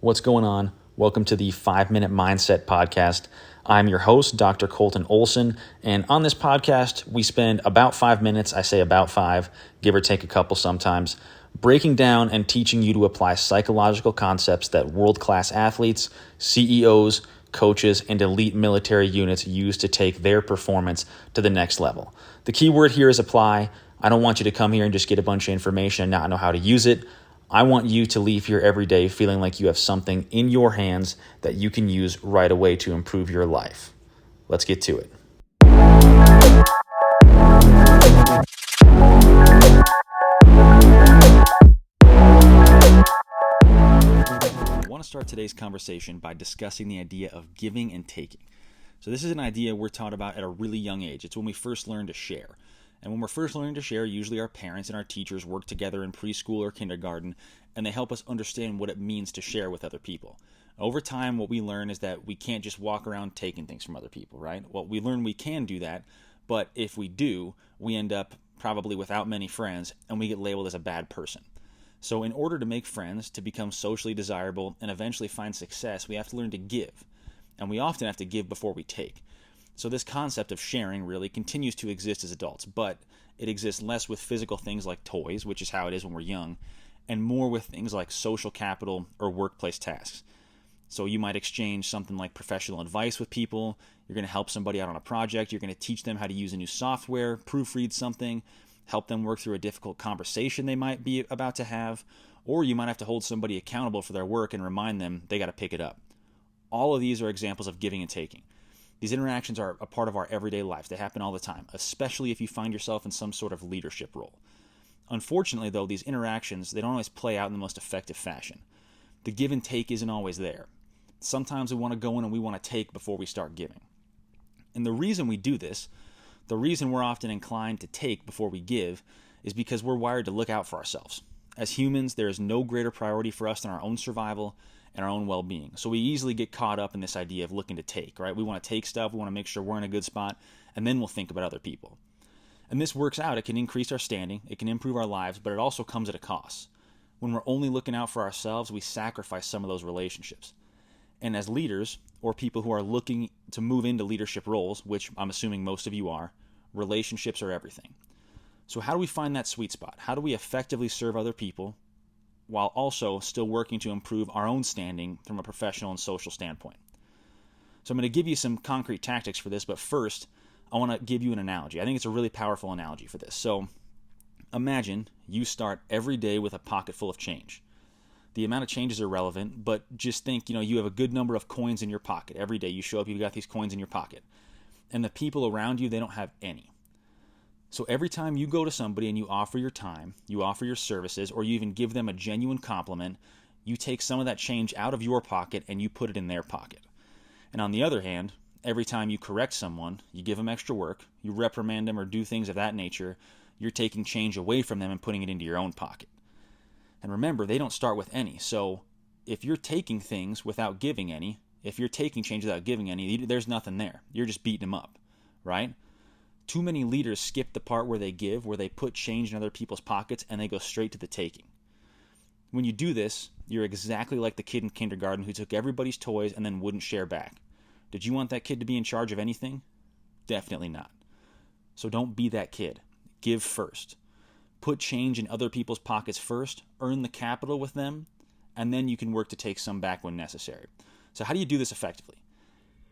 What's going on? Welcome to the 5 Minute Mindset Podcast. I'm your host, Dr. Colton Olson, and on this podcast, we spend about 5 minutes, I say about five, give or take a couple sometimes, breaking down and teaching you to apply psychological concepts that world-class athletes, CEOs, coaches, and elite military units use to take their performance to the next level. The key word here is apply. I don't want you to come here and just get a bunch of information and not know how to use it. I want you to leave here every day feeling like you have something in your hands that you can use right away to improve your life. Let's get to it. I want to start today's conversation by discussing the idea of giving and taking. So this is an idea we're taught about at a really young age. It's when we first learn to share. And when we're first learning to share, usually our parents and our teachers work together in preschool or kindergarten, and they help us understand what it means to share with other people. Over time, what we learn is that we can't just walk around taking things from other people, right? Well, we learn we can do that, but if we do, we end up probably without many friends, and we get labeled as a bad person. So in order to make friends, to become socially desirable, and eventually find success, we have to learn to give. And we often have to give before we take. So this concept of sharing really continues to exist as adults, but it exists less with physical things like toys, which is how it is when we're young, and more with things like social capital or workplace tasks. So you might exchange something like professional advice with people, you're going to help somebody out on a project, you're going to teach them how to use a new software, proofread something, help them work through a difficult conversation they might be about to have, or you might have to hold somebody accountable for their work and remind them they got to pick it up. All of these are examples of giving and taking. These interactions are a part of our everyday lives. They happen all the time, especially if you find yourself in some sort of leadership role. Unfortunately, though, these interactions, they don't always play out in the most effective fashion. The give and take isn't always there. Sometimes we want to go in and we want to take before we start giving. And the reason we do this, the reason we're often inclined to take before we give, is because we're wired to look out for ourselves. As humans, there is no greater priority for us than our own survival and our own well-being. So we easily get caught up in this idea of looking to take, right? We want to take stuff, we want to make sure we're in a good spot, and then we'll think about other people. And this works out. It can increase our standing, it can improve our lives, but it also comes at a cost. When we're only looking out for ourselves, we sacrifice some of those relationships. And as leaders, or people who are looking to move into leadership roles, which I'm assuming most of you are, relationships are everything. So how do we find that sweet spot? How do we effectively serve other people while also still working to improve our own standing from a professional and social standpoint? So I'm going to give you some concrete tactics for this, but first, I want to give you an analogy. I think it's a really powerful analogy for this. So imagine you start every day with a pocket full of change. The amount of change is irrelevant, but just think, you have a good number of coins in your pocket. Every day you show up, you've got these coins in your pocket. And the people around you, they don't have any. So every time you go to somebody and you offer your time, you offer your services, or you even give them a genuine compliment, you take some of that change out of your pocket and you put it in their pocket. And on the other hand, every time you correct someone, you give them extra work, you reprimand them or do things of that nature, you're taking change away from them and putting it into your own pocket. And remember, they don't start with any. So if you're taking things without giving any, if you're taking change without giving any, there's nothing there. You're just beating them up, right? Too many leaders skip the part where they give, where they put change in other people's pockets, and they go straight to the taking. When you do this, you're exactly like the kid in kindergarten who took everybody's toys and then wouldn't share back. Did you want that kid to be in charge of anything? Definitely not. So don't be that kid. Give first. Put change in other people's pockets first, earn the capital with them, and then you can work to take some back when necessary. So how do you do this effectively?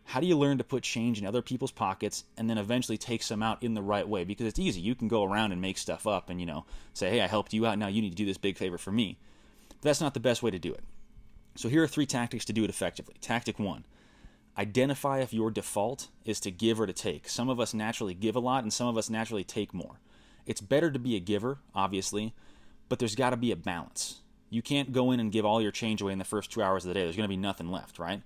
How do you learn to put change in other people's pockets and then eventually take some out in the right way? Because it's easy. You can go around and make stuff up and, say, hey, I helped you out. Now you need to do this big favor for me. But that's not the best way to do it. So here are 3 tactics to do it effectively. Tactic 1, identify if your default is to give or to take. Some of us naturally give a lot and some of us naturally take more. It's better to be a giver, obviously, but there's got to be a balance. You can't go in and give all your change away in the first 2 hours of the day. There's going to be nothing left, right?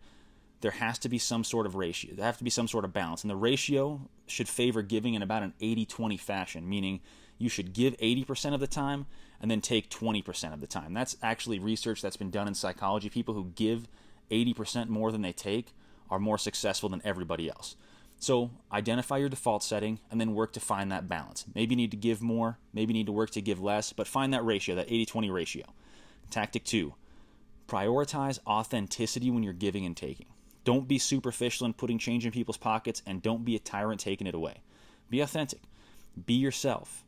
There has to be some sort of ratio. There has to be some sort of balance. And the ratio should favor giving in about an 80-20 fashion, meaning you should give 80% of the time and then take 20% of the time. That's actually research that's been done in psychology. People who give 80% more than they take are more successful than everybody else. So identify your default setting and then work to find that balance. Maybe you need to give more, maybe you need to work to give less, but find that ratio, that 80-20 ratio. Tactic 2, Prioritize authenticity when you're giving and taking. Don't be superficial in putting change in people's pockets, and don't be a tyrant taking it away. Be authentic. Be yourself.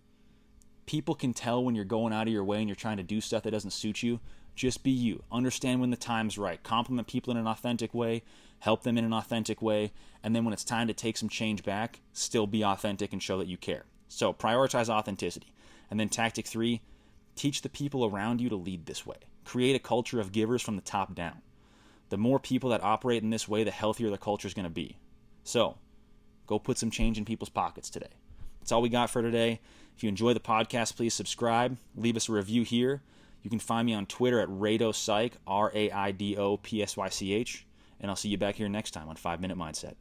People can tell when you're going out of your way and you're trying to do stuff that doesn't suit you. Just be you. Understand when the time's right. Compliment people in an authentic way. Help them in an authentic way. And then when it's time to take some change back, still be authentic and show that you care. So prioritize authenticity. And then tactic 3, teach the people around you to lead this way. Create a culture of givers from the top down. The more people that operate in this way, the healthier the culture is going to be. So, go put some change in people's pockets today. That's all we got for today. If you enjoy the podcast, please subscribe. Leave us a review here. You can find me on Twitter at RaidoPsych, RAIDOPSYCH. And I'll see you back here next time on 5 Minute Mindset.